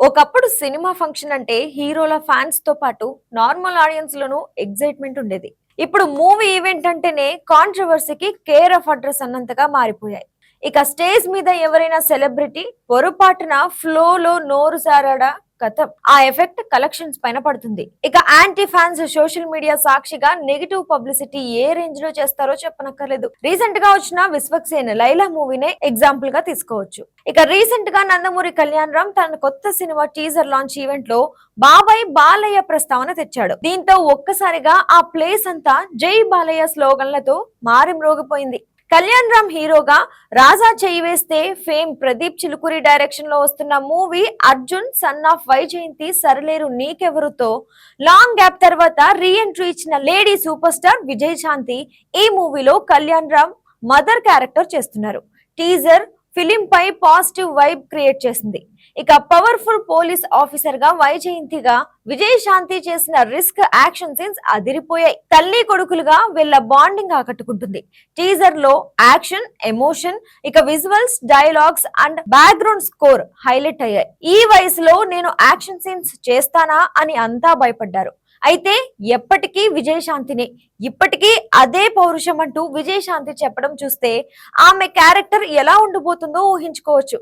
ఒకప్పుడు cinema function అంటే హీరోల ఫ్యాన్స్ తో పాటు నార్మల్ ఆడియన్స్ లోనూ ఎగ్జైట్మెంట్ ఉండేది. ఇప్పుడు మూవీ ఈవెంట్ అంటేనే కాంట్రవర్సీకి కేర్ ఆఫ్ అడ్రస్ అన్నంతగా మారిపోయాయి. ఇక స్టేజ్ మీద ఎవరైనా సెలబ్రిటీ పొరపాటున ఫ్లోలో నోరు సారాడా కథం ఆ ఎఫెక్ట్ కలెక్షన్స్ పైన పడుతుంది. ఇక యాంటీ ఫ్యాన్స్ సోషల్ మీడియా సాక్షిగా నెగిటివ్ పబ్లిసిటీ ఏ రేంజ్ లో చేస్తారో చెప్పనక్కర్లేదు. రీసెంట్ గా వచ్చిన విశ్వక్సేన్ లైలా మూవీనే ఎగ్జాంపుల్ గా తీసుకోవచ్చు. ఇక రీసెంట్ గా నందమూరి కళ్యాణ్ రామ్ తన కొత్త సినిమా టీజర్ లాంచ్ ఈవెంట్ లో బాబాయ్ బాలయ్య ప్రస్తావన తెచ్చాడు. దీంతో ఒక్కసారిగా ఆ ప్లేస్ అంతా జై బాలయ్య స్లోగన్లతో మారి మ్రోగిపోయింది. కళ్యాణ్ రామ్ హీరోగా రాజా చేయి వేస్తే ఫేమ్ ప్రదీప్ చిలుకూరి డైరెక్షన్ లో వస్తున్న movie Arjun son of Vyjayanthi సరలేరు నీకెవరుతో లాంగ్ గ్యాప్ తర్వాత రీ ఎంట్రీ ఇచ్చిన లేడీ సూపర్ స్టార్ విజయశాంతి ఈ మూవీలో కళ్యాణ్ రామ్ మదర్ క్యారెక్టర్ చేస్తున్నారు. టీజర్ ఫిలిం పై పాజిటివ్ వైబ్ క్రియేట్ చేసింది. ఇక పవర్ఫుల్ పోలీస్ ఆఫీసర్ గా వైజయంతిగా విజయశాంతి చేసిన రిస్క్ యాక్షన్ సీన్స్ అదిరిపోయాయి. తల్లి కొడుకులుగా వీళ్ళ బాండింగ్ ఆకట్టుకుంటుంది. టీజర్ లో యాక్షన్, ఎమోషన్, ఇక visuals, dialogues and background score highlight అయ్యాయి. ఈ వయసులో నేను యాక్షన్ సీన్స్ చేస్తానా అని అంతా భయపడ్డారు. అయితే ఎప్పటికీ విజయశాంతిని ఇప్పటికీ అదే పౌరుషం అంటూ విజయశాంతి చెప్పడం చూస్తే ఆమె క్యారెక్టర్ ఎలా ఉండబోతుందో ఊహించుకోవచ్చు.